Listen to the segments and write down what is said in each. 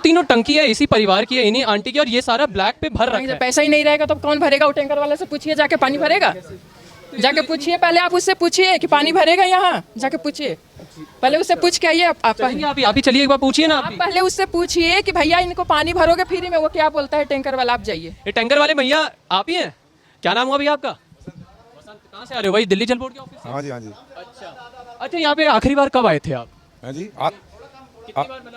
तीनों टंकी है इसी परिवार की है, इन्हीं आंटी की, और ये सारा ब्लैक पे भर रखा है। पैसा ही नहीं रहेगा तो कौन भरेगा? वो टैंकर वाले से पूछिए, जाके पानी भरेगा। जाके पूछिए, पहले आप उससे पूछिए कि पानी भरेगा यहाँ, जाके पूछिए, पहले उससे पूछ के आइए। आप ही चलिए एक बार पूछिए ना। आप पहले उससे पूछिए कि भैया इनको पानी भरोगे फ्री में? वो क्या बोलता है टैंकर वाला? आप जाइए। ये टैंकर वाले भैया आप ही हैं? क्या नाम हुआ भैया आपका? कहाँ से आ रहे हो भाई? दिल्ली जल बोर्ड के ऑफिस से? हाँ जी, हाँ जी। अच्छा, यहाँ पे आखिरी बार कब आए थे आप? हाँ जी।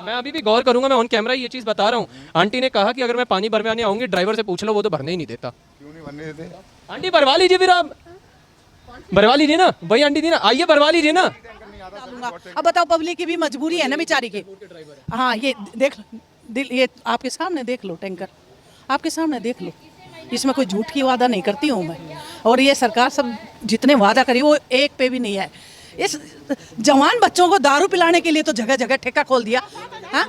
मैं अभी भी गौर करूंगा, मैं ऑन कैमरा ये चीज बता रहा हूँ। आंटी ने कहा कि अगर मैं पानी भरवाने आऊंगी ड्राइवर से पूछ लो, वो तो भरने ही नहीं देता। क्यों नहीं बनने देते? आंटी भरवा लीजिए, फिर आप भरवा लीजिए ना। वही आंटी थी ना, आइए भरवा लीजिए ना। अब बताओ, पब्लिक की भी मजबूरी है ना बेचारी की। हाँ, ये देख ये आपके सामने देख लो, टैंकर आपके सामने देख लो। इसमें कोई झूठ की वादा नहीं करती हूँ मैं, और ये सरकार सब जितने वादा करी वो एक पे भी नहीं है। इस जवान बच्चों को दारू पिलाने के लिए तो जगह जगह ठेका खोल दिया। हाँ,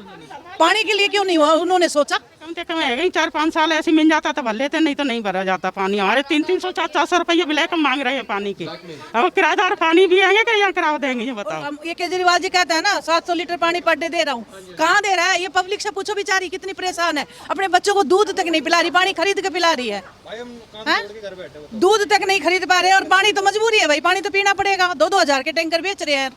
पानी के लिए क्यों नहीं हुआ? उन्होंने सोचा कम से कम है 4-5 साल ऐसे मिल जाता तो भर लेते, नहीं तो नहीं भरा जाता पानी। हमारे 300-400 रुपये ब्लैक मांग रहे हैं पानी के। अब किराएदार पानी भी आएंगे कि यहाँ किराया देंगे? ये बताओ। ये केजरीवाल जी कहते हैं ना 700 लीटर पानी पर डे दे रहा हूँ, कहाँ दे रहा है? ये पब्लिक से पूछो, बेचारी कितनी परेशान है, अपने बच्चों को दूध तक नहीं पिला रही, पानी खरीद के पिला रही है। दूध तक नहीं खरीद पा रहे, और पानी तो मजबूरी है भाई, पानी तो पीना पड़ेगा। 2-2 हजार के टैंकर बेच रहे हैं,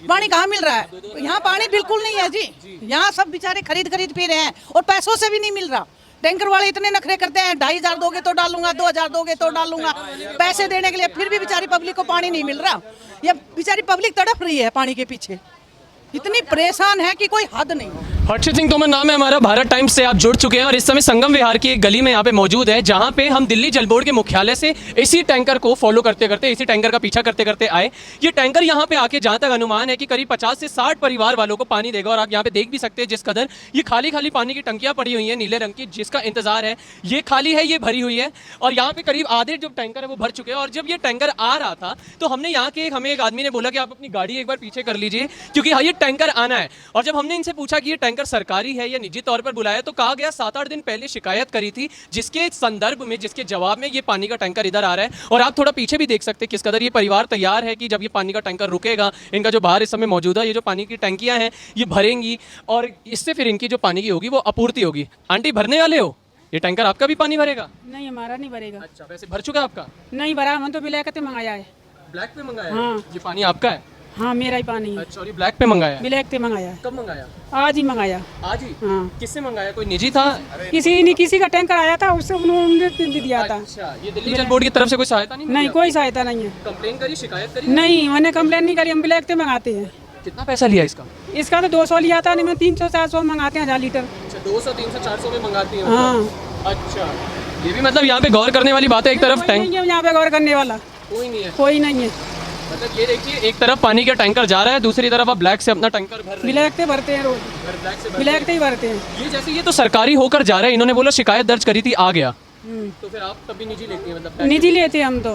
पानी कहाँ मिल रहा है? यहाँ पानी बिल्कुल नहीं है जी। यहाँ सब बेचारे खरीद पी रहे हैं, और पैसों से भी नहीं मिल रहा। टैंकर वाले इतने नखरे करते हैं, 2500 दोगे तो डालूंगा, 2000 दोगे तो डालूंगा, पैसे देने के लिए। फिर भी बेचारी पब्लिक को पानी नहीं मिल रहा। ये बेचारी पब्लिक तड़प रही है पानी के पीछे, इतनी परेशान है कि कोई हद नहीं। हर्षित सिंह तोमर नाम है हमारा, भारत टाइम्स से आप जुड़ चुके हैं और इस समय संगम विहार की एक गली में यहाँ पे मौजूद है, जहाँ पे हम दिल्ली जल बोर्ड के मुख्यालय से इसी टैंकर को फॉलो करते करते, इसी टैंकर का पीछा करते करते आए। ये टैंकर यहाँ पे आके जहाँ तक अनुमान है कि करीब 50 से 60 परिवार वालों को पानी देगा। और आप यहाँ पे देख भी सकते हैं जिस कदर ये खाली खाली पानी की टंकियाँ पड़ी हुई हैं नीले रंग की, जिसका इंतजार है। ये खाली है, ये भरी हुई है, और यहाँ पे करीब आधे जो टैंकर है वो भर चुके हैं। और जब ये टैंकर आ रहा था तो हमने यहाँ के हमें एक आदमी ने बोला कि आप अपनी गाड़ी एक बार पीछे कर लीजिए, क्योंकि हाँ ये टैंकर आना है। और जब हमने इनसे पूछा कि ये टैंकर सरकारी है या निजी तौर पर बुलाया, तो कहा गया 7-8 दिन पहले शिकायत करी थी, जिसके संदर्भ में, जिसके जवाब में ये पानी का टैंकर इधर आ रहा है। और आप थोड़ा पीछे भी देख सकते हैं किस कदर ये परिवार तैयार है कि जब ये पानी का टैंकर रुकेगा, इनका जो बाहर इस समय मौजूदा ये जो पानी की टैंकियां हैं ये भरेंगी, और इससे फिर इनकी जो पानी की होगी वो आपूर्ति होगी। आंटी भरने वाले हो? ये टैंकर आपका भी पानी भरेगा? नहीं, हमारा नहीं भरेगा। अच्छा, वैसे भर चुका आपका? नहीं भरा, हम तो ब्लैक पे मंगाया है। ब्लैक पे मंगाया? हाँ। ये पानी आपका है? हाँ, मेरा ही पानी है। अच्छा, और ये ब्लैक पे मंगाया है? ब्लैक पे मंगाया। कब मंगाया? आज ही मंगाया। आज ही? हाँ। किससे मंगाया? कोई निजी था? किसी का टैंकर आया था, उससे उन्होंने दिया था। अच्छा, ये दिल्ली जल बोर्ड की तरफ से कोई सहायता नहीं? नहीं, कोई सहायता नहीं है। कंप्लेन करी, शिकायत करी? नहीं, मैंने कंप्लेन नहीं करी, हम ब्लैक पे मंगाते हैं। कितना पैसा लिया इसका? इसका तो 200 लिया था, नहीं मैं 300-400 मंगाते हैं 1000 लीटर। अच्छा, 200, 300, 400 में मंगाती हैं? हाँ। अच्छा, ये भी मतलब यहाँ पे गौर करने वाली बात है। एक तरफ टैंक, यहाँ पे गौर करने वाला कोई नहीं है? कोई नहीं है। मतलब ये देखिए, एक तरफ पानी का टैंकर जा रहा है, दूसरी तरफ आप ब्लैक से अपना टैंकर भर रहे हैं। ब्लैक पे भरते हैं रोज, ब्लैक से ब्लैक पे ही भरते हैं। ये जैसे ये तो सरकारी होकर जा रहा है, इन्होंने बोला शिकायत दर्ज करी थी, आ गया, तो फिर आप तब भी निजी लेती हैं? मतलब निजी लेते हैं हम तो,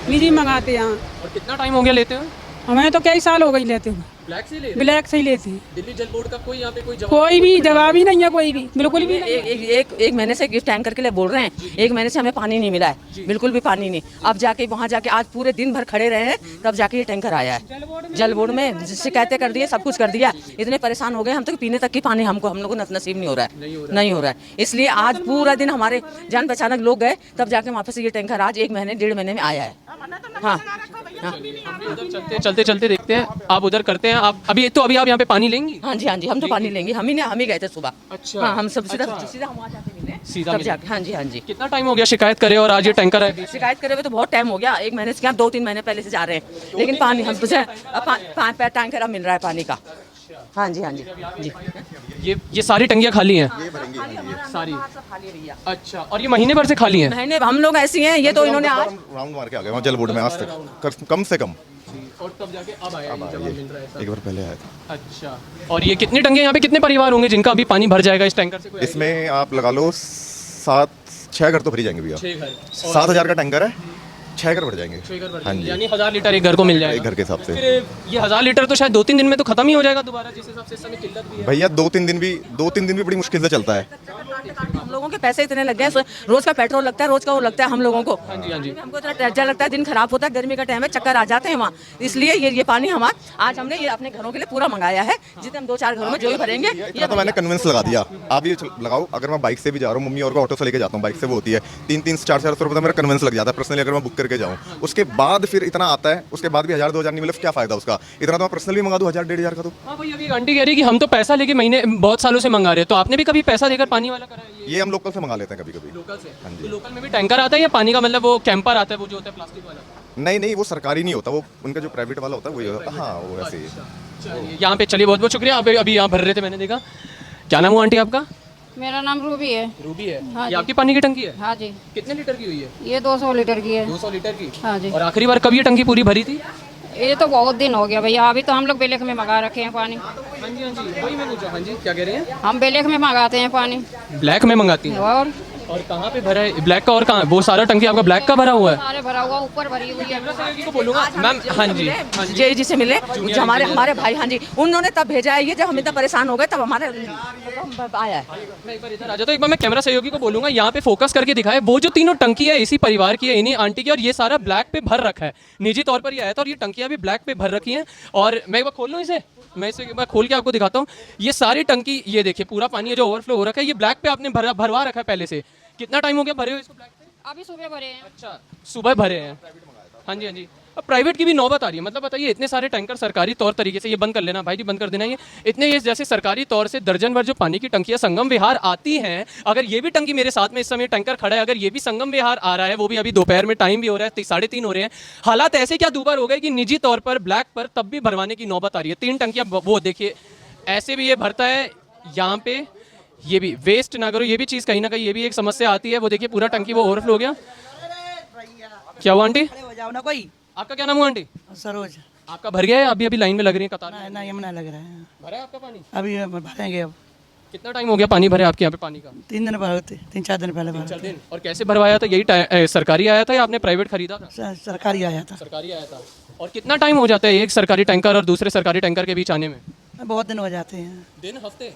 निजी मंगाते हैं। और कितना टाइम हो गया लेते हैं? हमें तो कई साल हो गई लेते हुए। ब्लैक से ले? ब्लैक से ही लेते हैं। दिल्ली जल बोर्ड का कोई यहाँ पे कोई कोई भी जवाब ही नहीं है, कोई भी, बिल्कुल भी नहीं। एक महीने से गिफ्ट टैंकर के लिए बोल रहे हैं, एक महीने से हमें पानी नहीं मिला है, बिल्कुल भी पानी नहीं। अब जाके वहाँ जाके आज पूरे दिन भर खड़े रहे हैं, तब जाके ये टैंकर आया है। जल बोर्ड में शिकायतें कर दी है, सब कुछ कर दिया, इतने परेशान हो गए हम तो पीने तक की पानी हम लोगों को नसीब नहीं हो रहा है। इसलिए आज पूरा दिन हमारे जान पहचानक लोग गए, तब जाके वापस ये टैंकर आज 1 महीने 1.5 महीने में आया है। हाँ, चलते चलते देखते हैं, आप उधर करते हैं। आप अभी आप यहाँ पे पानी लेंगी? हाँ जी, हम तो पानी लेंगे। हम ही गए थे सुबह। अच्छा। हाँ, हम सब सीधा हम वहाँ जाके मिले, सीधा तब जाके। हाँ जी। कितना टाइम हो गया शिकायत करे और आज ये टैंकर है? शिकायत करे हुए तो बहुत टाइम हो गया, 1 महीने से क्या 2-3 महीने पहले से जा रहे हैं, लेकिन पानी हम टैंकर अब मिल रहा है पानी का। हाँ जी। ये सारी टंकियाँ खाली हैं? सारी खाली रही है। अच्छा, और ये महीने भर से खाली हैं? महीने हम लोग ऐसी हैं, ये तो इन्होंने आज राउंड मार के आ गए वहाँ जल बोर्ड में आज तक, कम से कम। और तब जाके अब आया ये जवाब मिल रहा है सब? एक बार पहले आया था। अच्छा, और ये कितनी टंकियाँ यहाँ पे, कितने परिवार होंगे जिनका अभी पानी भर जाएगा इस टैंकर से? इसमें आप लगा लो 7-6 घर तो भरी जाएंगे भैया। 6 घर? 7000 का टैंकर है, 6 घर भर जाएंगे। 6 घर भर हाँ जाएंगे, जी। यानी 1000 लीटर एक घर को मिल जाएगा? एक घर के हिसाब से। फिर ये 1000 लीटर तो शायद 2-3 दिन में तो खत्म ही हो जाएगा दोबारा, जिस हिसाब से इस समय किल्लत भी है। भैया 2-3 दिन भी बड़ी मुश्किल से चलता है। हम लोगों के पैसे इतने लग गए, रोज का पेट्रोल लगता है, रोज का वो लगता है हम लोगों को। हाँ जी, हाँ जी। हमको इतना डर लगता है, दिन खराब होता है, गर्मी का टाइम है, चक्कर आ जाते हैं वहाँ। इसलिए ये पानी हमारा आज हमने ये अपने घरों के लिए पूरा मंगाया है, जितने हम 2-4 घरों में जो भी भरेंगे इतना तो मैंने कन्विंस लगा दिया। आप ये लगाओ, अगर मैं बाइक से भी जा रहा हूँ, मम्मी और को ऑटो से लेके जाता हूँ, बाइक से वो होती है 300-400 रुपये, मेरा कन्विंस लग जाता है पर्सनली अगर मैं बुक करके जाऊँ। उसके बाद फिर इतना आता है, उसके बाद भी 1000-2000 नहीं मिले, क्या फायदा उसका? इतना तो मैं पर्सनली मंगा दूँ 1000-1500 का। तो हाँ भाई, अभी आंटी कह रही कि हम तो पैसा लेके महीने बहुत सालों से मंगा रहे हैं, तो आपने भी कभी पैसा देकर पानी वाला करा है? ये हम लोकल से मंगा लेते हैं कभी कभी। लोकल से? तो लोकल में भी टैंकर आता है या पानी का मतलब वो कैंपर आता है, वो जो होता है प्लास्टिक वाला? नहीं, वो सरकारी नहीं होता, वो उनका जो प्राइवेट वाला होता है वही होता है। हाँ, वो ऐसे ही। चलिए, यहाँ पे चलिए, बहुत बहुत शुक्रिया। आप अभी यहाँ भर रहे थे, मैंने देखा। क्या नाम हुआ आंटी आपका? मेरा नाम रूबी है। रूबी है। हाँ ये आपकी पानी की टंकी है? हाँ जी। कितने लीटर की हुई है? ये 200 लीटर की है। 200 लीटर की? हाँ जी। और आखिरी बार कब ये टंकी पूरी भरी थी? ये तो बहुत दिन हो गया भैया, अभी तो हम लोग बेलेख में मंगा रखे हैं पानी। हाँ जी, हाँ जी, वही मैं पूछा। हाँ जी, क्या कह रहे हैं? हम बेलेख में मंगाते हैं पानी। ब्लैक में मंगाती हैं? और कहाँ पे भरा है ब्लैक का? और कहाँ वो सारा टंकी आपका ब्लैक का भरा हुआ है? सारे भरा हुआ, ऊपर भरी हुई है। को बोलूँगा मैम। हाँ जी, जे जी से मिले, जो हमारे भाई, हाँ जी, उन्होंने तब भेजा है ये, जब हम इतना परेशान हो गए तब हमारे आया है। मैं एक बार इधर आ जाता हूँ, एक बार मैं कैमरा सहयोगी को बोलूंगा यहाँ पे फोकस करके दिखाए। वो जो तीनों टंकी है इसी परिवार की है, इन्हीं आंटी की, और ये सारा ब्लैक पे भर रखा है। निजी तौर पर ये आया था और ये टंकियाँ भी ब्लैक पे भर रखी हैं। और मैं एक बार खोल लूँ इसे, मैं इसे एक बार खोल के आपको दिखाता हूँ। ये सारी टंकी, ये देखिए पूरा पानी है जो ओवरफ्लो हो रखा है, ये ब्लैक पे आपने भरवा रखा है पहले से। कितना टाइम हो गया भरे हुए इसको ब्लैक पे? अभी सुबह भरे हैं। अच्छा, सुबह भरे हैं। हाँ जी, हाँ जी। अब प्राइवेट की भी नौबत आ रही है। मतलब बताइए, इतने सारे टैंकर सरकारी तौर तरीके से, ये बंद कर लेना भाई जी, बंद कर देना ये इतने, ये जैसे सरकारी तौर से दर्जन भर जो पानी की टंकियां संगम विहार आती हैं, अगर ये भी टंकी मेरे साथ में इस समय टैंकर खड़ा है, अगर ये भी संगम विहार आ रहा है, वो भी अभी दोपहर में टाइम भी हो रहा है, 3:30 हो रहे हैं, हालात ऐसे क्या दूबार हो गए कि निजी तौर पर ब्लैक पर तब भी भरवाने की नौबत आ रही है। 3 टंकियाँ, वो देखिए ऐसे भी ये भरता है यहाँ पे, ये भी वेस्ट ना करो, ये भी चीज़ कहीं ना कहीं ये भी एक समस्या आती है। वो देखिए पूरा टंकी वो ओवरफ्लो हो गया। क्या हुआ आंटी? हो जाओ ना कोई। आपका क्या नाम हुआ आंटी? सरोज। आपका भर गया है? अभी ललाइन में लग रही है कतार में? ना यमुना लग रहा है। भरा है आपका पानी? अभी भरेंगे अब। कितना टाइम हो गया पानी भरे आपके यहाँ पे पानी का? 3 दिन भरते, 3-4 दिन पहले भरते। 4 दिन। और कैसे भरवाया था? यही सरकारी आया था या आपने प्राइवेट खरीदा था? सरकारी आया था। सरकारी आया था। और कितना टाइम हो जाता है एक सरकारी टैंकर और दूसरे सरकारी टैंकर के बीच आने में? बहुत दिन हो जाते हैं। दिन, हफ्ते?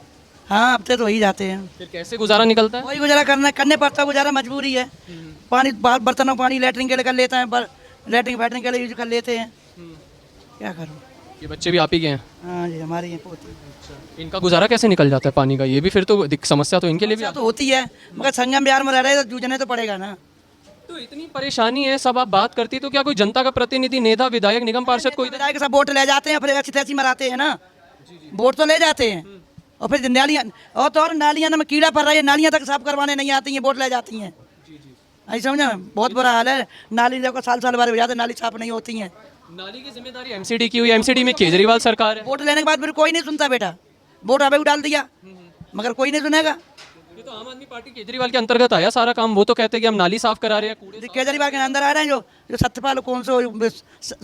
हाँ, हफ्ते तो हो ही जाते हैं। फिर कैसे गुजारा निकलता है? वही गुजारा करने पड़ता है, गुजारा मजबूरी है। पानी बर्तनों पानी लेटरिन के लिए कर लेते हैं, लेटरिन फैटरिन के लिए यूज कर लेते हैं। क्या करूँ? ये बच्चे भी आप ही के हैं? हाँ जी, हमारे यहाँ पोती। इनका गुजारा कैसे निकल जाता है पानी का? ये भी फिर तो समस्या तो इनके लिए भी तो होती है, मगर संगम बिहार में रह रहे तो जूझने तो पड़ेगा ना। तो इतनी परेशानी है, सब आप बात करती, तो क्या कोई जनता का प्रतिनिधि, नेता, विधायक, निगम पार्षद कोई? विधायक सब वोट ले जाते हैं, फिर अच्छी तैसी मराते हैं ना। वोट तो ले जाते हैं और फिर नालियाँ, और नालियाँ में कीड़ा पड़ रहा है, नालियाँ तक साफ करवाने नहीं आती हैं, वोट ले जाती हैं। ऐसा समझा, बहुत बुरा हाल है। नाली देखो साल भर हो जाते, नाली साफ नहीं होती हैं। नाली की जिम्मेदारी एमसीडी की हुई, एमसीडी में केजरीवाल सरकार है। वोट लेने के बाद फिर कोई नहीं सुनता बेटा। वोट अभी डाल दिया मगर कोई नहीं सुनेगा। ये तो आम आदमी पार्टी केजरीवाल के अंतर्गत आया सारा काम। वो तो कहते हैं कि हम नाली साफ करा रहे हैं, कूड़े। केजरीवाल के अंदर आ रहे हैं जो सत्यपाल, कौन सो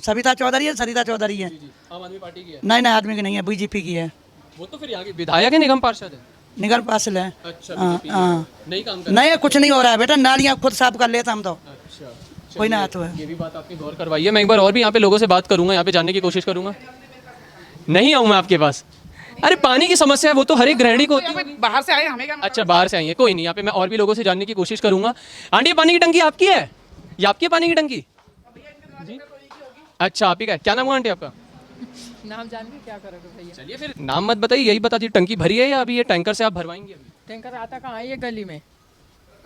सविता चौधरी है, सरिता चौधरी है। आम आदमी पार्टी की है? नहीं, आदमी की नहीं है, बीजेपी की है। वो तो फिर यहाँ के विधायक है, निगम पार्षद है? निगम पार्षद है। अच्छा, हाँ, नहीं काम कर? नहीं, कुछ नहीं हो रहा है बेटा, नालियाँ खुद साफ कर लेता हम तो। अच्छा, कोई ना आता है। ये भी बात आपने गौर करवाई है। मैं एक बार और भी यहाँ पे लोगों से बात करूंगा, यहाँ पे जानने की कोशिश करूंगा। नहीं आऊँ मैं आपके पास? अरे पानी की समस्या है, वो तो हर एक गृहिणी को होती है। बाहर से आए हमें क्या? अच्छा, बाहर से आई है, कोई नहीं। यहाँ पे मैं और भी लोगों से जानने की कोशिश करूंगा। आंटी, पानी की टंकी आपकी है? ये आपकी है पानी की टंकी? जी, अच्छा, आप ही का है। क्या नाम हुआ आंटी आपका? नाम जान के क्या करोगे भैया? चलिए फिर नाम मत बताइए, यही बता दीजिए टंकी भरी है या अभी ये टैंकर से आप भरवाएंगे? अभी टैंकर आता कहाँ है? ये गली में।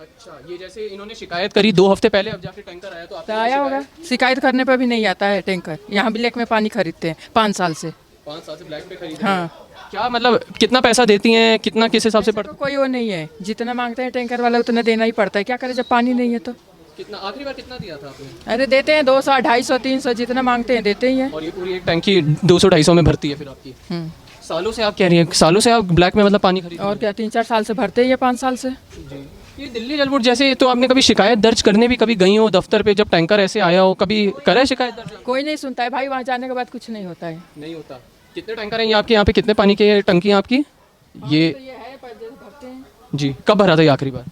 अच्छा, ये जैसे इन्होंने शिकायत करी 2 हफ्ते पहले, अब जाके टैंकर आया तो तो आया होगा। शिकायत करने पर भी नहीं आता है टैंकर। यहाँ ब्लैक में पानी खरीदते हैं 5 साल से। 5 साल से ब्लैक पे खरीद। हाँ। क्या मतलब कितना पैसा देती हैं, कितना किस हिसाब से पड़ता तो कोई वो नहीं है, जितना मांगते हैं टैंकर वाला उतना देना ही पड़ता है। क्या करें जब पानी नहीं है तो? कितना आखिरी बार कितना दिया था आपने? अरे देते हैं 200, 250, 300, जितना मांगते हैं देते ही हैं। और ये पूरी एक टंकी 200-250 में भरती है फिर आपकी? सालों से आप कह रही हैं, सालों से आप ब्लैक में मतलब पानी खरीद? और क्या, 3-4 साल से भरते ही है, 5 साल से। ये दिल्ली जल बोर्ड जैसे, तो आपने कभी शिकायत दर्ज करने भी कभी गई हो दफ्तर पे, जब टैंकर ऐसे आया हो, कभी करा है शिकायत दर्ज? कोई नहीं सुनता है भाई, वहाँ जाने के बाद कुछ नहीं होता है। नहीं होता। कितने टैंकर हैं ये आपके यहाँ पे? कितने पानी के टंकी हैं आपकी? ये तो ये है पर भरते हैं। जी, कब भरा था ये आखिरी बार?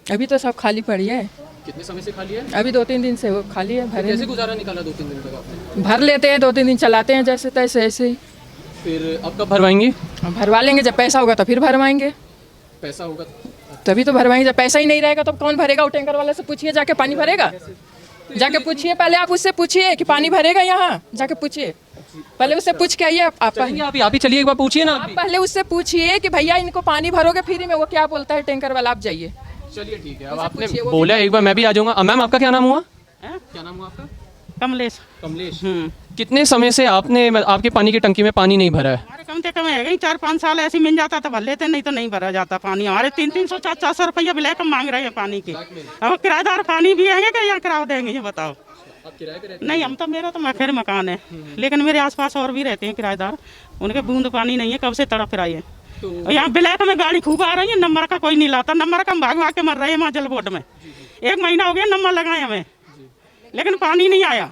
अभी तो सब खाली पड़ी है। कितने समय से खाली है? अभी 2-3 दिन से वो खाली है। भरे कैसे गुजारा निकाला 2-3 दिन तक आपने? भर लेते हैं, 2-3 दिन चलाते हैं जैसे तैसे ऐसे ही। फिर अब कब भरवाएंगी? भरवा लेंगे, जब पैसा होगा तो फिर भरवाएंगे। पैसा होगा तभी तो भरवाएंगे, जब पैसा ही नहीं रहेगा तो कौन भरेगा? वो टैंकर वाले से पूछिए जाके, पानी भरेगा? जाके पूछिए, पहले आप उससे पूछिए कि पानी भरेगा यहाँ, जाके पूछिए, पहले उससे पूछ के आइए। आप चलेंगे आप ही चलिए, एक बार पूछिए ना आप आप भी। पहले उससे पूछिए कि भैया इनको पानी भरोगे फ्री में? वो क्या बोलता है टैंकर वाला? आप जाइए। चलिए ठीक है, अब उससे आपने पूछिए, वो बोला एक बार मैं भी आ जाऊंगा। मैम आपका क्या नाम हुआ? हैं? क्या नाम हुआ आपका? कमलेश। कमलेश। कितने समय से आपने आपके पानी की टंकी में पानी नहीं भरा है? हमारे कम से कम है 4-5 साल ऐसे मिल जाता तो भर लेते, नहीं तो नहीं भरा जाता पानी। हमारे 300-300 400 रुपया ब्लैक में मांग रहे हैं पानी के। अब किराएदार पानी भी आएंगे क्या या किराया देंगे, ये बताओ? आप किराए पे रहते नहीं, हम तो, मेरा तो मखैर मकान है, लेकिन मेरे आसपास और भी रहते हैं किराएदार, उनके बूंद पानी नहीं है, कब से तड़प रहे हैं। और यहाँ ब्लैक में गाड़ी खूब आ रही है, नंबर का कोई नहीं लाता, नंबर का हम भाग भाग के मर रहे हैं वहाँ जल बोर्ड में। 1 महीना हो गया नंबर लगाए हमें, लेकिन पानी नहीं आया।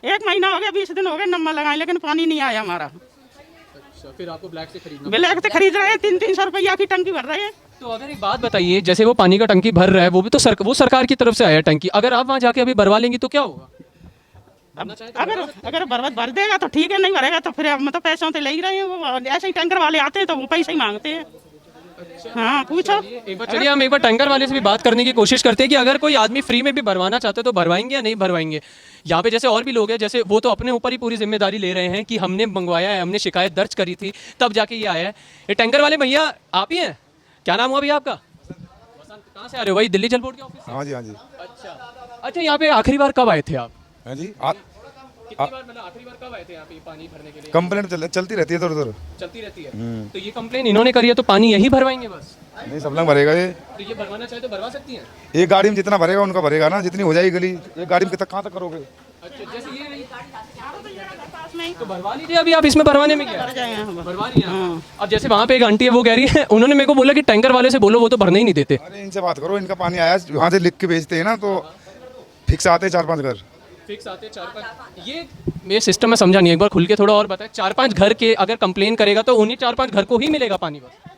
1 महीना हो गया, 20 दिन हो गए नंबर लगाए, लेकिन पानी नहीं आया हमारा। अच्छा, फिर आपको ब्लैक से खरीदना? ब्लैक से खरीद रहे हैं, 300-300 रुपया की टंकी भर रहे हैं। तो अगर एक बात बताइए, जैसे वो पानी का टंकी भर रहा है, वो भी तो वो सरकार की तरफ से आया टंकी, अगर आप वहाँ जाके अभी भरवा लेंगी तो क्या होगा? अगर बर्बाद भर देगा तो ठीक है, नहीं भरेगा तो फिर हम तो पैसों से ले ही रहे हैं। वो ऐसे ही टैंकर वाले आते हैं तो वो पैसे ही मांगते हैं। हाँ, पूछो। एक बार चलिए हम एक बार टैंकर वाले से भी बात करने की कोशिश करते हैं कि अगर कोई आदमी फ्री में भी भरवाना चाहते तो भरवाएंगे या नहीं भरवाएंगे। यहाँ पे जैसे और भी लोग हैं, जैसे वो तो अपने ऊपर ही पूरी जिम्मेदारी ले रहे हैं कि हमने मंगवाया है, हमने शिकायत दर्ज करी थी, तब जाके ये आया है। ये टैंकर वाले भैया आप ही हैं? क्या नाम हुआ भैया आपका? वसंत। कहाँ से आ रहे हो भाई? दिल्ली जल बोर्ड के ऑफिस से? हाँ जी, हाँ जी। अच्छा, यहाँ पे आखिरी बार कब आए थे आप? हाँ जी, कितनी बार, मतलब आखिरी बार कब आए थे यहाँ पे पानी भरने के लिए? कंप्लेंट चलती रहती है इधर उधर। चलती रहती है। तो ये कंप्लेन इन्होंने करी है तो पानी यही भरवाएंगे बस? नहीं, सब लोग भरेगा ये। तो ये भरवाना चाहे तो भरवा सकती हैं? एक गाड़ी में जितना भरेगा उनका भरेगा ना, जितनी हो जाएगी गली। एक गाड़ी में कितना कहाँ तक करोगे? अच्छा, जैसे ये तो भरवा लीजिए अभी आप, इसमें भरवाने में क्या है? भरवा लिया। अब जैसे वहाँ पे एक आंटी है, वो कह रही है, उन्होंने मेरे को बोला कि टैंकर वाले से बोलो, वो तो भरने ही नहीं देते। अरे इनसे बात करो, इनका पानी आया वहाँ से लिख के भेजते हैं ना, तो फिक्स आते हैं 4-5 घर। फिक्स आते 4-5? ये सिस्टम में समझा नहीं, एक बार खुल के थोड़ा और बताएं। 4-5 घर के अगर कंप्लेन करेगा तो उन्हीं 4-5 घर को ही मिलेगा पानी बस?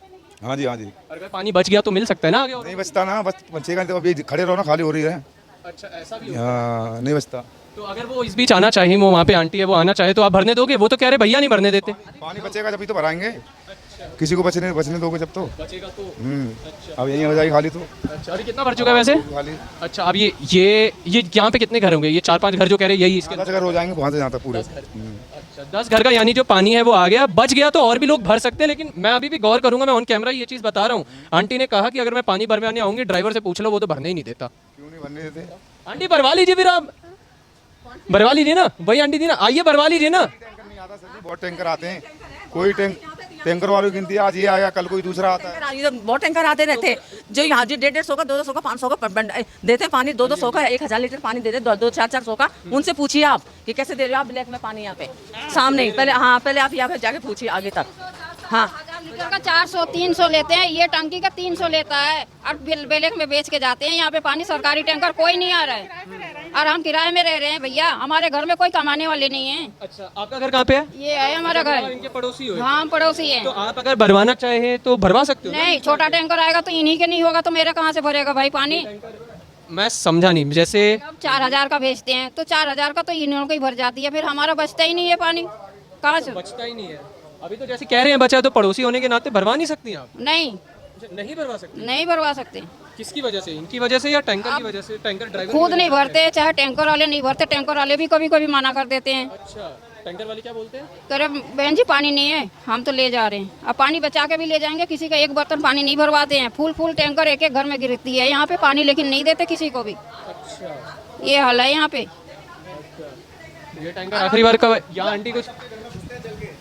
हाँ जी, हाँ जी। अगर पानी बच गया तो मिल सकता है ना आगे? नहीं बचता ना, बचेगा तो अभी खड़े रहो ना, खाली हो रही है। अच्छा, ऐसा भी? हाँ, नहीं बचता। तो अगर वो इस बीच आना चाहिए, वो वहाँ पे आंटी है, वो आना चाहे तो आप भरने दोगे? वो तो कह रहे भैया नहीं भरने देते। पानी बचेगा जब ही तो भराएंगे, किसी को बचने दोगे जब तो। बचेगा तो। अब यही हो जाएगी खाली तो। अच्छा, अभी कितना भर चुका है वैसे? खाली अच्छा, अब ये यहाँ पे कितने घर होंगे? ये 4-5 घर जो कह रहे हैं, यही इसके 10 घर हो जाएंगे वहाँ से यहाँ तक पूरे। अच्छा, 10 घर का यानी जो पानी है वो आ गया, बच गया तो और भी लोग भर सकते हैं। लेकिन मैं अभी भी गौर करूंगा, मैं ऑन कैमरा ये चीज़ बता रहा हूँ। आंटी ने कहा कि अगर मैं पानी भरवाने आऊँगी, ड्राइवर से पूछ लो, वो तो भरने ही नहीं देता। क्यों नहीं भरने देते? आंटी भरवा लीजिए, फिर आप भरवा लीजिए ना, वही आंटी थी ना, आइए भरवा लीजिए ना। टैंकर नहीं आता सर जी, बहुत टैंकर आते हैं। कोई टैंकर वालों की गिनती आज ये आया, कल कोई दूसरा आता है। बहुत टैंकर आते रहते हैं, जो यहाँ जो 150 का, 200 का, 500 का देते हैं पानी, 200 का, 1000 लीटर पानी देते, 2-400 का। उनसे पूछिए आप कि कैसे दे रहे हो आप ब्लैक में पानी यहाँ पे सामने। पहले, हाँ, पहले आप यहाँ पे जाके पूछिए आगे तक। हाँ, लीटर का 400-300 लेते हैं, ये टंकी का 300 लेता है और ब्लैक में बेच के जाते हैं। यहाँ पे पानी सरकारी टैंकर कोई नहीं आ रहा है और हम किराए में रह रहे हैं भैया, हमारे घर में कोई कमाने वाले नहीं है। अच्छा, आपका घर कहाँ पे है? ये है हमारा घर। इनके पड़ोसी हो? हाँ, हम पड़ोसी हैं। तो आप अगर भरवाना चाहे तो भरवा सकते हो? नहीं, छोटा टैंकर आएगा तो इन्हीं के नहीं होगा तो मेरे कहाँ से भरेगा भाई पानी? मैं समझा नहीं, जैसे 4000 का भेजते हैं तो 4000 का तो इन्हों को ही भर जाती है, फिर हमारा बचता ही नहीं है पानी, कहाँ से? बचता ही नहीं है। अभी तो जैसे कह रहे हैं बचा, तो पड़ोसी होने के नाते भरवा नहीं सकती आप? नहीं, नहीं भरवा सकती? नहीं भरवा सकते। किसकी वजह से? इनकी वजह से या टैंकर की वजह से? टैंकर ड्राइवर खुद नहीं भरते, चाहे टैंकर वाले नहीं भरते, टैंकर वाले भी कभी कभी मना कर देते हैं। अच्छा, टैंकर वाले क्या बोलते हैं? कह रहे बहन जी पानी नहीं है, हम तो ले जा रहे हैं। अब पानी बचा के भी ले जाएंगे, किसी का एक बर्तन पानी नहीं भरवाते हैं। फुल टैंकर एक एक घर में गिरती है यहाँ पे पानी, लेकिन नहीं देते किसी को भी। अच्छा, ये हाल है यहाँ पे। ये टैंकर आखिरी बार कब? यहाँ आंटी कुछ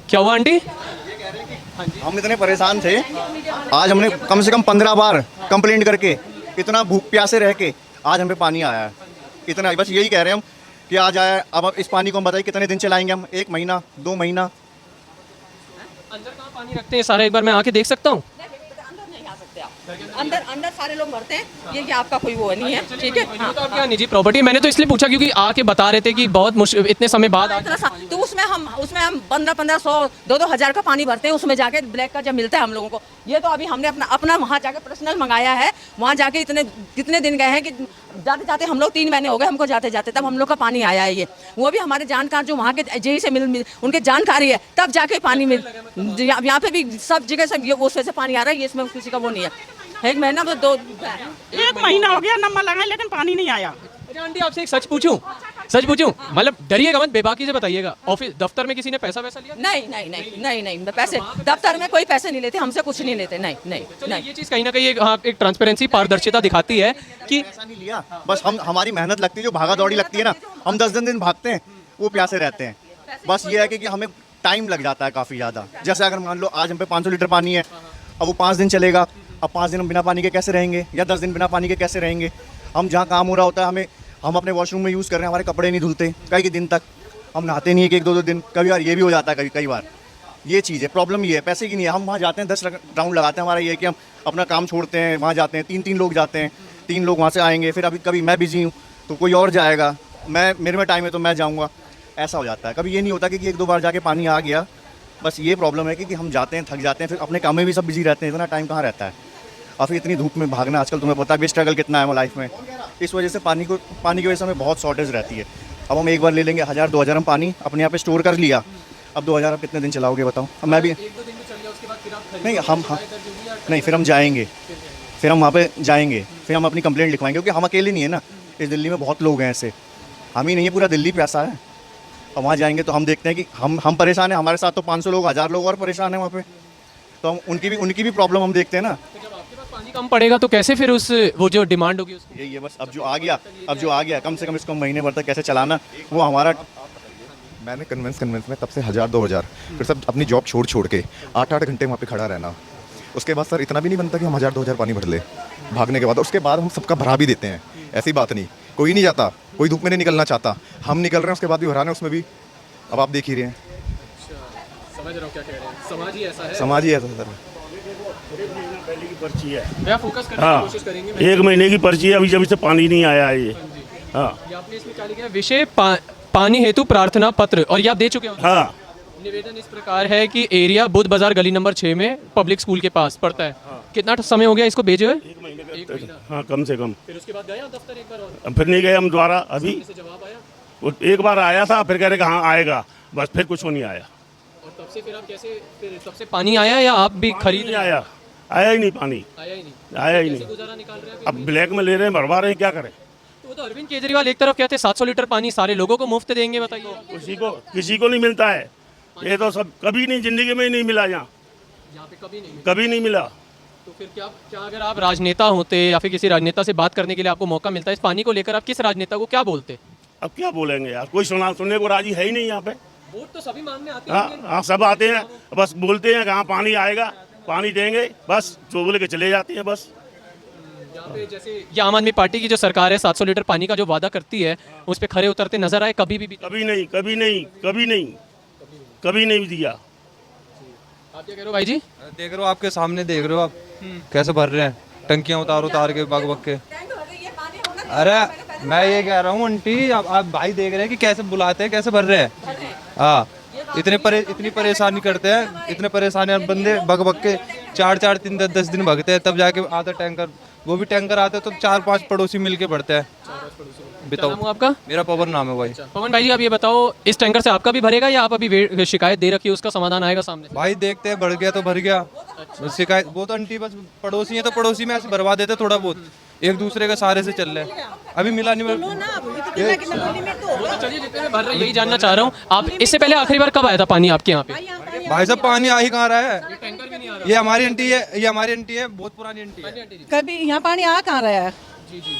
क्या हुआ आंटी? हम इतने परेशान थे, आज हमने कम से कम 15 बार कंप्लेंट करके, इतना भूख प्यासे रह के आज हम पे पानी आया है। इतना बस यही कह रहे हैं हम कि आज आया। अब इस पानी को हम बताइए कितने दिन चलाएंगे हम? 1 महीना, 2 महीना? अंदर कहाँ पानी रखते हैं सारा? एक बार मैं आके देख सकता हूँ? अंदर सारे लोग भरते हैं, ये आपका कोई वो नहीं है, ठीक है? ये तो आपकी निजी प्रॉपर्टी। मैंने तो इसलिए पूछा क्योंकि आके बता रहे थे कि बहुत मुश्किल, इतने समय बाद तो उसमें हम 1500, 2-2 का पानी भरते हैं, उसमें जाके ब्लैक का जब मिलता है हम लोगों को। ये तो अभी हमने अपना वहाँ जाके पर्सनल मंगाया है, वहाँ जाके कितने दिन गए हैं कि जाते जाते हम लोग 3 महीने हो गए हमको जाते जाते, तब हम लोग का पानी आया है ये। वो भी हमारे जानकार जो वहाँ के जेई से मिल उनके जानकारी है, तब जाके पानी मिल। यहाँ पे भी सब जगह से उस वजह से पानी आ रहा है, इसमें किसी का वो नहीं है। 1 महीना में 1 महीना हो गया नंबर लगाए लेकिन पानी नहीं आया। अच्छा आंटी आपसे एक सच पूछूं, मतलब डरिएगा मत, बेबाकी से बताइएगा, ऑफिस दफ्तर में किसी ने पैसा वैसा लिया? नहीं, पैसे दफ्तर में कोई पैसे नहीं लेते, हमसे कुछ नहीं लेते, नहीं। ये चीज़ कहीं ना कहीं एक ट्रांसपेरेंसी, पारदर्शिता दिखाती है कि पैसा नहीं लिया, बस हमारी मेहनत लगती है, जो भागा दौड़ी लगती है ना, हम 10 दिन भागते हैं, वो प्यासे रहते हैं। बस ये है कि हमें टाइम लग जाता है काफ़ी ज़्यादा। जैसे अगर मान लो आज हम पे 500 लीटर पानी है, अब वो 5 दिन चलेगा, अब 5 दिन हम बिना पानी के कैसे रहेंगे, या 10 दिन बिना पानी के कैसे रहेंगे। हम जहाँ काम हो रहा होता है हम अपने वॉशरूम में यूज़ कर रहे हैं, हमारे कपड़े नहीं धुलते कई दिन तक, हम नहाते नहीं है कि 1-2 दिन, कभी बार ये भी हो जाता है कई बार। ये चीज़ है, प्रॉब्लम ये है, पैसे की नहीं है। हम वहाँ जाते हैं 10 राउंड लगाते हैं, हमारा ये है कि हम अपना काम छोड़ते हैं, वहाँ जाते हैं, 3 लोग जाते हैं, 3 लोग वहाँ से आएंगे, फिर अभी कभी मैं बिजी हूँ तो कोई और जाएगा, मेरे में टाइम है तो मैं जाऊँगा, ऐसा हो जाता है। कभी ये नहीं होता कि 1-2 बार जाके पानी आ गया। बस ये प्रॉब्लम है कि हम जाते हैं, थक जाते हैं, फिर अपने काम में भी सब बिजी रहते हैं, इतना टाइम कहाँ रहता है। और फिर इतनी धूप में भागना, आजकल तुम्हें पता है स्ट्रगल कितना है लाइफ में। इस वजह से पानी की वजह से हमें बहुत शॉर्टेज रहती है। अब हम एक बार ले लेंगे 1000-2000 हम पानी अपने यहाँ पे स्टोर कर लिया, अब 2000 आप कितने दिन चलाओगे बताओ। अब मैं भी नहीं, फिर हम जाएंगे, फिर हम वहाँ पे जाएंगे, फिर हम अपनी कंप्लेंट लिखवाएंगे, क्योंकि हम अकेले नहीं है ना, इस दिल्ली में बहुत लोग हैं ऐसे, हम ही नहीं है, पूरा दिल्ली प्यासा है। और वहाँ जाएंगे तो हम देखते हैं कि हम परेशान हैं, हमारे साथ तो 500 लोग 1000 लोग और परेशान हैं वहाँ पे, तो हम उनकी भी प्रॉब्लम हम देखते हैं ना। पानी कम पड़ेगा तो कैसे फिर वो जो डिमांड होगी उसकी? यही है बस, अब जो आ गया कम से कम इसको महीने भर तक कैसे चलाना, वो हमारा। मैंने कन्वेंस में तब से 1000-2000, फिर सब अपनी जॉब छोड़ के 8-8 घंटे वहाँ पे खड़ा रहना। उसके बाद सर इतना भी नहीं बनता कि हम 1000-2000 पानी भर ले भागने के बाद, उसके बाद हम सबका भरा भी देते हैं। ऐसी बात नहीं, कोई नहीं जाता, कोई धूप में नहीं निकलना चाहता, हम निकल रहे हैं उसके बाद भी भराना, उसमें भी अब आप देख ही रहे हैं। समझ रहा हूँ क्या कह रहे हैं, समाज ही ऐसा है सर। पर्ची है, मैं फोकस करने की कोशिश करेंगे। 1 महीने की पर्ची है, अभी जब से पानी नहीं आया है ये। हाँ, ये आपने इसमें क्या लिखा है, विषय पानी हेतु प्रार्थना पत्र, और ये आप दे चुके हो? हाँ। निवेदन इस प्रकार है कि एरिया बुद्ध बाजार गली नंबर 6 में पब्लिक स्कूल के पास पड़ता है। कितना समय हो गया इसको भेजे हुए? 1 महीने। हाँ, कम से कम। फिर उसके बाद गए आप दफ्तर एक बार और? अब फिर नहीं गए हम दोबारा, अभी जवाब आया? वो एक बार आया था, फिर कह रहे कि हाँ आएगा, बस फिर कुछ नहीं आया। और तब से फिर आप कैसे, फिर तब से पानी आया या आप भी खरीद? नहीं आया ही नहीं पानी, आया ही नहीं। गुजारा निकाल रहे हैं, अब ब्लैक में ले रहे हैं, भरवा रहे हैं, क्या करें। तो अरविंद केजरीवाल एक तरफ कहते हैं 700 लीटर पानी सारे लोगों को मुफ्त देंगे, बताइए। किसी को नहीं मिलता है, ये तो सब कभी नहीं, जिंदगी में ही नहीं मिला, यहाँ पे कभी नहीं मिला। तो फिर क्या अगर आप राजनेता होते या फिर किसी राजनेता से बात करने के लिए आपको मौका मिलता है इस पानी को लेकर, आप किस राजनेता को क्या बोलते? अब क्या बोलेंगे यार, कोई सुनने को राजी है ही नहीं यहाँ पे। वोट तो सभी मांगने आते हैं। हाँ, सब आते हैं, बस बोलते हैं कि हाँ पानी आएगा, पानी देंगे, बस जो बोले के चले जाते हैं बस। यहाँ पे जैसे ये आम आदमी पार्टी की जो सरकार है 700 लीटर पानी का जो वादा करती है, उस पर खरे उतरते नजर आए कभी भी? कभी नहीं दिया। आप क्या कह रहे हो भाई जी? देख रहे हो, आपके सामने देख रहे हो आप कैसे भर रहे हैं, टंकियां उतार के बग के। अरे मैं ये कह रहा हूँ आंटी, आप भाई देख रहे हैं कि कैसे बुलाते हैं, कैसे भर रहे हैं। हाँ, इतनी परेशानी करते हैं, इतने परेशानी बंदे बग के 4-4, 3-10 दिन भगते हैं, तब जाके आता टैंकर। वो भी टैंकर आते हैं तो 4-5 पड़ोसी मिलके भरते हैं। बताओ, आपका? मेरा पवन नाम है भाई। पवन भाई जी, आप ये बताओ, इस टैंकर से आपका भी भरेगा या आप अभी शिकायत दे रखी है, उसका समाधान आएगा सामने? भाई देखते हैं, भर गया तो भर गया, शिकायत वो तो आंटी बस पड़ोसी है तो पड़ोसी में ऐसे भरवा देते थोड़ा बहुत, एक दूसरे के सहारे से चल रहे। अभी मिला नहीं चलिए, जितने में भर रहे यही जानना चाह रहा हूँ। आप इससे पहले आखिरी बार कब आया था पानी आपके यहाँ पे? भाई साहब पानी आ ही कहाँ रहा है, ये हमारी आंटी है, बहुत पुरानी आंटी है। कभी यहाँ पानी आ कहाँ रहा है?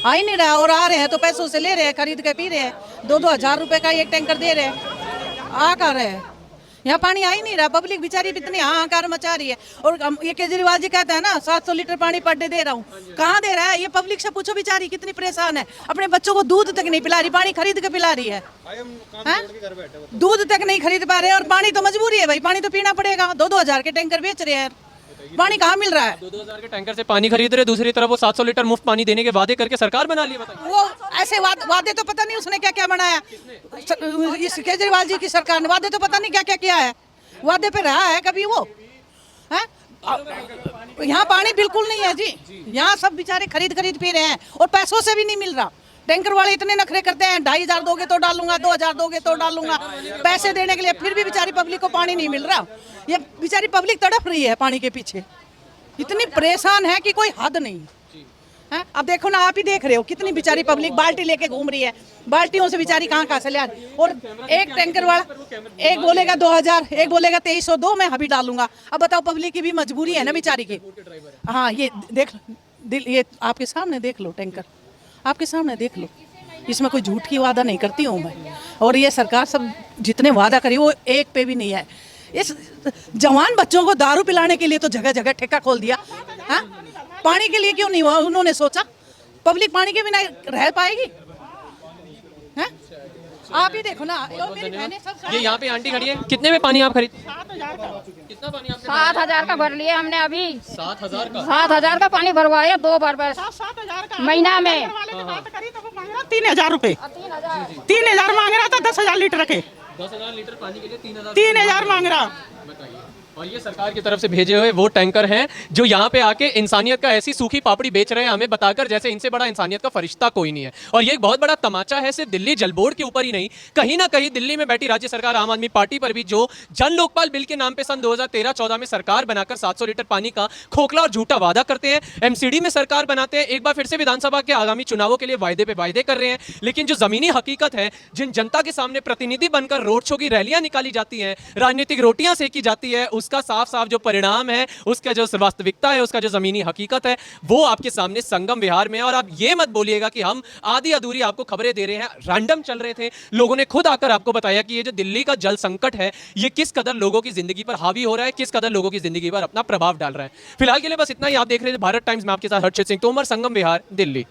आ ही नहीं रहा, और आ रहे हैं तो पैसों से ले रहे हैं, खरीद के पी रहे हैं, 2-2 हज़ार रुपए का एक टैंकर दे रहे हैं। आ कहाँ रहे हैं? यहाँ पानी आ ही नहीं रहा, पब्लिक बेचारी इतनी हाहाकार मचा रही है। और ये केजरीवाल जी कहता है ना 700 लीटर पानी पर डे दे रहा हूँ, कहाँ दे रहा है? ये पब्लिक से पूछो, बेचारी कितनी परेशान है, अपने बच्चों को दूध तक नहीं पिला रही, पानी खरीद के पिला रही है। दूध तक नहीं खरीद पा रहे, और पानी तो मजबूरी है भाई, पानी तो पीना पड़ेगा। 2-2 हज़ार के टैंकर बेच रहे हैं, पानी कहाँ मिल रहा है? 2-2 हज़ार के टैंकर से पानी खरीद रहे, दूसरी तरफ वो 700 लीटर मुफ्त पानी देने के वादे करके सरकार बना ली। बताइए, वो ऐसे वादे तो पता नहीं उसने क्या क्या बनाया, इस केजरीवाल जी की सरकार ने वादे तो पता नहीं क्या क्या किया है, वादे पे रहा है कभी वो है? यहाँ पानी बिल्कुल नहीं है जी, यहाँ सब बेचारे खरीद पी रहे हैं, और पैसों से भी नहीं मिल रहा। टैंकर वाले इतने नखरे करते हैं, 2500 दोगे तो डालूंगा, 2000 दोगे तो डालूंगा, पैसे देने के लिए, फिर भी बेचारी पब्लिक को पानी नहीं मिल रहा। ये बेचारी पब्लिक तड़प रही है पानी के पीछे, इतनी परेशान है कि कोई हद नहीं है। अब देखो ना, आप ही देख रहे हो कितनी बेचारी पब्लिक बाल्टी लेके घूम रही है, बाल्टियों से बेचारी कहाँ से ले आ रही। और एक टैंकर वाला एक बोलेगा 2000, एक बोलेगा 2300 दो, मैं अभी डालूंगा। अब बताओ, पब्लिक की भी मजबूरी है ना बेचारी की। हाँ, ये देख, ये आपके सामने देख लो, टैंकर आपके सामने देख लो, इसमें कोई झूठ की वादा नहीं करती हूँ मैं। और ये सरकार सब जितने वादा करी वो एक पे भी नहीं है। इस जवान बच्चों को दारू पिलाने के लिए तो जगह जगह ठेका खोल दिया। हाँ, पानी के लिए क्यों नहीं हुआ उन्होंने सोचा? पब्लिक पानी के बिना रह पाएगी? हैं? आप ही देखो ना, मेरी बहनें सब। ये यहाँ पे आंटी खड़ी है, कितने में पानी आप खरीद? कितना पानी? 7000 का भर लिया हमने अभी। 7000 का? 7000 का पानी भरवाया 2 बार बस 7,000 का महीना में। 3000 रुपए, 3000 मांग रहा था 10,000 लीटर के, 10,000 लीटर पानी के लिए 3000 मांग रहा। बताइए। और ये सरकार की तरफ से भेजे हुए वो टैंकर हैं जो यहाँ पे आके इंसानियत का ऐसी सूखी पापड़ी बेच रहे हैं हमें बताकर जैसे इनसे बड़ा इंसानियत का फरिश्ता कोई नहीं है। और ये एक बहुत बड़ा तमाचा है, सिर्फ दिल्ली जल बोर्ड के ऊपर ही नहीं, कहीं ना कहीं दिल्ली में बैठी राज्य सरकार आम आदमी पार्टी पर भी, जो जन लोकपाल बिल के नाम पे सन 2013-14 में सरकार बनाकर 700 लीटर पानी का खोखला और झूठा वादा करते हैं, एमसीडी में सरकार बनाते हैं, एक बार फिर से विधानसभा के आगामी चुनावों के लिए वायदे पे वायदे कर रहे हैं, लेकिन जो जमीनी हकीकत है, जिन जनता के सामने प्रतिनिधि बनकर रोड शो की रैलियां निकाली जाती हैं, राजनीतिक रोटियां सेकी जाती है, उसका साफ साफ जो परिणाम है, उसका जो वास्तविकता है, उसका जो जमीनी हकीकत है, वो आपके सामने संगम विहार में है। और आप ये मत बोलिएगा कि हम आधी अधूरी आपको खबरें दे रहे हैं, रैंडम चल रहे थे। लोगों ने खुद आकर आपको बताया कि ये जो दिल्ली का जल संकट है, ये किस कदर लोगों की जिंदगी पर हावी हो रहा है, किस कदर लोगों की जिंदगी पर अपना प्रभाव डाल रहा है। फिलहाल के लिए बस इतना ही। आप देख रहे हैं भारत टाइम्स में, आपके साथ हर्षित सिंह तोमर, संगम विहार, दिल्ली।